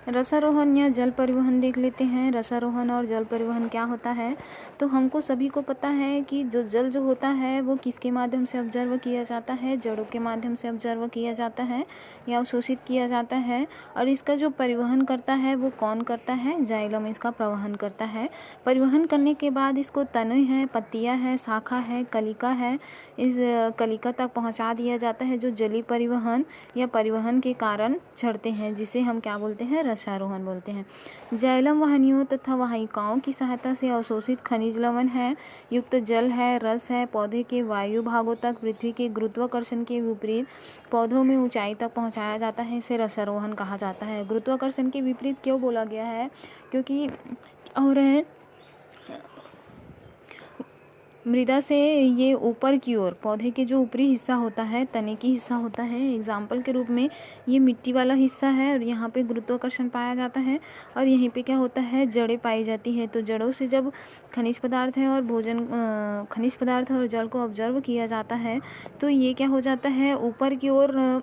रसारोहण या जल परिवहन देख लेते हैं। रसारोहण और जल परिवहन क्या होता है, तो हमको सभी को पता है कि जो जल जो होता है वो किसके माध्यम से ऑब्जर्व किया जाता है, जड़ों के माध्यम से ऑब्जर्व किया जाता है या अवशोषित किया जाता है। और इसका जो परिवहन करता है वो कौन करता है, जाइलम इसका प्रवहन करता है। परिवहन करने के बाद इसको तने हैं, पत्तियां है, शाखा है, कलिका है, इस कलिका तक पहुंचा दिया जाता है, जो जलीय परिवहन या परिवहन के कारण चढ़ते हैं, जिसे हम क्या बोलते हैं, रसारोहण बोलते हैं। जाइलम वाहिनियों तथा वाहिकाओं की सहायता से अवशोषित खनिज लवण है, युक्त जल है, रस है, पौधे के वायु भागों तक पृथ्वी के गुरुत्वाकर्षण के विपरीत पौधों में ऊंचाई तक पहुंचाया जाता है। इसे रसारोहण कहा जाता है। गुरुत्वाकर्षण के विपरीत क्यों बोला गया है, क्योंकि और मृदा से ये ऊपर की ओर, पौधे के जो ऊपरी हिस्सा होता है, तने की हिस्सा होता है, एग्जाम्पल के रूप में ये मिट्टी वाला हिस्सा है और यहाँ पे गुरुत्वाकर्षण पाया जाता है और यहीं पे क्या होता है, जड़ें पाई जाती है। तो जड़ों से जब खनिज पदार्थ है और खनिज पदार्थ और जल को ऑब्जर्व किया जाता है तो ये क्या हो जाता है, ऊपर की ओर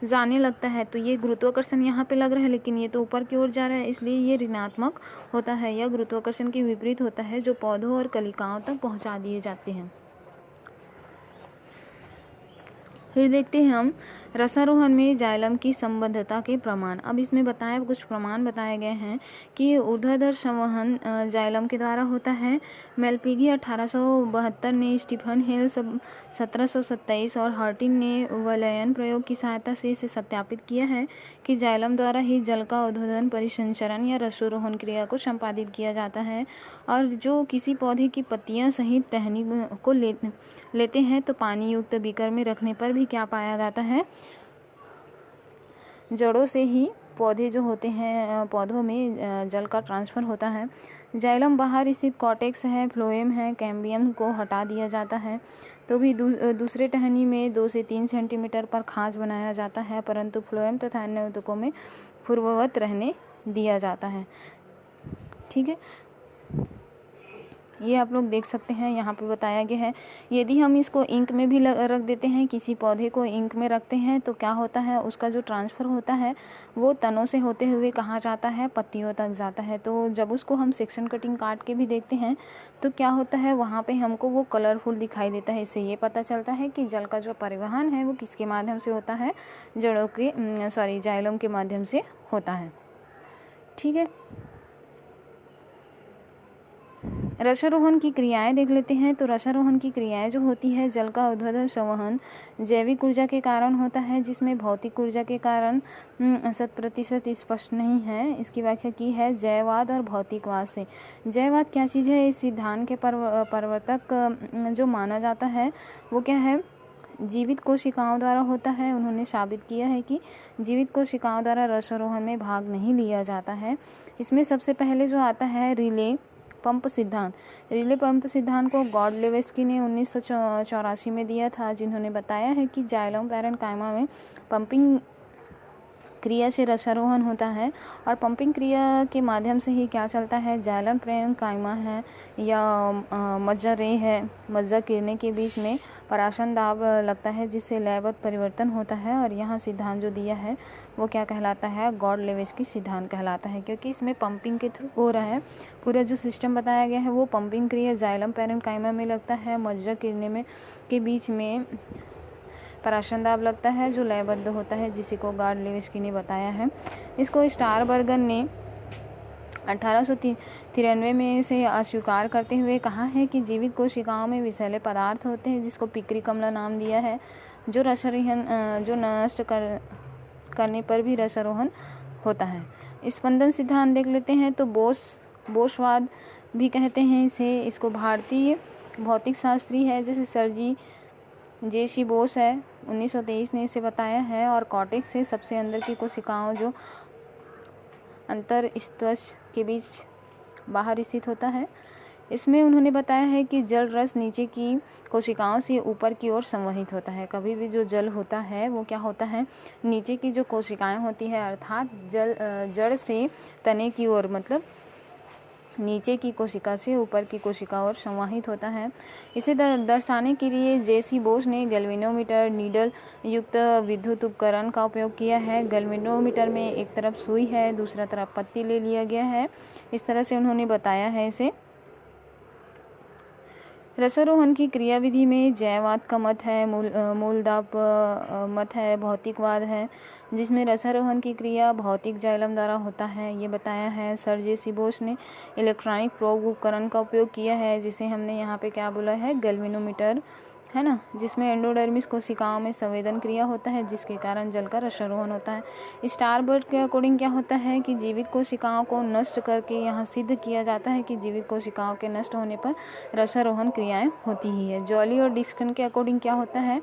जाने लगता है। तो ये गुरुत्वाकर्षण यहाँ पे लग रहा है लेकिन ये तो ऊपर की ओर जा रहा है, इसलिए ये ऋणात्मक होता है या गुरुत्वाकर्षण के विपरीत होता है, जो पौधों और कलिकाओं तक पहुँचा दिए जाते हैं। फिर देखते हैं हम रसारोहण में जाइलम की संबद्धता के प्रमाण। अब इसमें कुछ प्रमाण बताए गए हैं कि ऊर्ध्वाधर संवहन जाइलम के द्वारा होता है। मेलपिगी 1872 ने, स्टीफन हेल 1727 और हर्टिन ने वलयन प्रयोग की सहायता से इसे सत्यापित किया है कि जाइलम द्वारा ही जल का ऊर्ध्वाधर परिसंचरण या रसारोहण क्रिया को संपादित किया जाता है। और जो किसी पौधे की पत्तियां सहित टहनी को लेते हैं तो पानी युक्त बीकर में रखने पर भी क्या पाया जाता है, जड़ों से ही पौधे जो होते हैं, पौधों में जल का ट्रांसफर होता है। जाइलम बाहर स्थित कॉर्टेक्स है, फ्लोएम है, कैम्बियम को हटा दिया जाता है तो भी दूसरे टहनी में 2 से 3 सेंटीमीटर पर खांच बनाया जाता है, परंतु फ्लोएम तथा अन्य ऊतकों में पूर्ववत रहने दिया जाता है। ठीक है, ये आप लोग देख सकते हैं, यहाँ पे बताया गया है। यदि हम इसको इंक में भी रख देते हैं, किसी पौधे को इंक में रखते हैं तो क्या होता है, उसका जो ट्रांसफ़र होता है वो तनों से होते हुए कहाँ जाता है, पत्तियों तक जाता है। तो जब उसको हम सेक्शन कटिंग काट के भी देखते हैं तो क्या होता है, वहाँ पे हमको वो कलरफुल दिखाई देता है। इससे ये पता चलता है कि जल का जो परिवहन है वो किसके माध्यम से होता है, जाइलम के माध्यम से होता है। ठीक है, रसारोहण की क्रियाएं देख लेते हैं। तो रसारोहण की क्रियाएं जो होती है, जल का ऊर्ध्वाधर संवहन जैविक ऊर्जा के कारण होता है, जिसमें भौतिक ऊर्जा के कारण 100% स्पष्ट नहीं है। इसकी व्याख्या की है जैववाद और भौतिकवाद से। जैववाद क्या चीज़ है, इस सिद्धांत के प्रवर्तक जो माना जाता है वो क्या है, जीवित कोशिकाओं द्वारा होता है। उन्होंने साबित किया है कि जीवित कोशिकाओं द्वारा रसारोहण में भाग नहीं लिया जाता है। इसमें सबसे पहले जो आता है रिले पंप सिद्धांत। रिले पंप सिद्धांत को गॉडलेवेस्की ने 1984 में दिया था, जिन्होंने बताया है कि जाइलम पैरेन्काइमा में पंपिंग क्रिया से रसारोहण होता है और पंपिंग क्रिया के माध्यम से ही क्या चलता है, जाइलम पैरेन्काइमा है या मज्जा रे है, मज्जा किरणें के बीच में पराशर दाब लगता है, जिससे लयबद्ध परिवर्तन होता है। और यहाँ सिद्धांत जो दिया है वो क्या कहलाता है, गॉडलेवेस्की सिद्धांत कहलाता है, क्योंकि इसमें पंपिंग के थ्रू हो रहा है। पूरा जो सिस्टम बताया गया है वो पंपिंग क्रिया जाइलम पैरेन्काइमा में लगता है, मज्जा किरणें में के बीच में पराशर दाब लगता है जो लयबद्ध होता है, जिसे को गॉडलेवेस्की ने बताया है। इसको स्टारबर्गन ने 1893 में से अस्वीकार करते हुए कहा है कि जीवित कोशिकाओं में विषैले पदार्थ होते हैं, जिसको पिक्री कमला नाम दिया है, जो नष्ट करने पर भी रसारोहण होता है। स्पंदन सिद्धांत देख लेते हैं। तो बोसवाद भी कहते हैं इसे। इसको भारतीय भौतिक शास्त्री है जैसे सर जी बोस है, 1923 ने इसे बताया है। और कॉर्टेक्स से सबसे अंदर की कोशिकाओं जो अंतरस्त्वच के बीच बाहर स्थित होता है, इसमें उन्होंने बताया है कि जल रस नीचे की कोशिकाओं से ऊपर की ओर संवहित होता है। कभी भी जो जल होता है वो क्या होता है, नीचे की जो कोशिकाएं होती है, अर्थात जड़ से तने की ओर, मतलब नीचे की कोशिका से ऊपर की कोशिका और संवाहित होता है। इसे दर्शाने के लिए जे.सी. बोस ने गैल्वेनोमीटर नीडल युक्त विद्युत उपकरण का उपयोग किया है। गैल्वेनोमीटर में एक तरफ सुई है, दूसरा तरफ पत्ती ले लिया गया है। इस तरह से उन्होंने बताया है इसे। रसारोहण की क्रियाविधि में जयवाद का मत है, मूलदाप मत है, भौतिकवाद है, जिसमें रसारोहण की क्रिया भौतिक जाइलम द्वारा होता है, ये बताया है। Sir JC. बोस ने इलेक्ट्रॉनिक प्रोब उपकरण का उपयोग किया है, जिसे हमने यहाँ पे क्या बोला है, गैल्वेनोमीटर, है ना, जिसमें एंडोडर्मिस कोशिकाओं में संवेदन क्रिया होता है, जिसके कारण जल का रसारोहण होता है। स्टारबर्ड के अकॉर्डिंग क्या होता है कि जीवित कोशिकाओं को नष्ट करके यहाँ सिद्ध किया जाता है कि जीवित कोशिकाओं के नष्ट होने पर रसारोहण क्रियाएं होती ही है। जॉली और डिस्कन के अकॉर्डिंग क्या होता है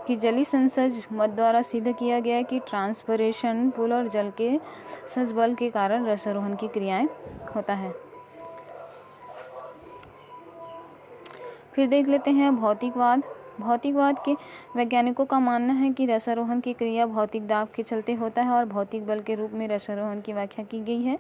कि जली संसर्ज मत द्वारा सिद्ध किया गया कि ट्रांसपरेशन पुल और जल के संसर्ज बल के कारण रसारोहण की क्रियाएं होता है। फिर देख लेते हैं भौतिकवाद। भौतिकवाद के वैज्ञानिकों का मानना है कि रसारोहण की क्रिया भौतिक दाब के चलते होता है और भौतिक बल के रूप में रसारोहण की व्याख्या की गई है।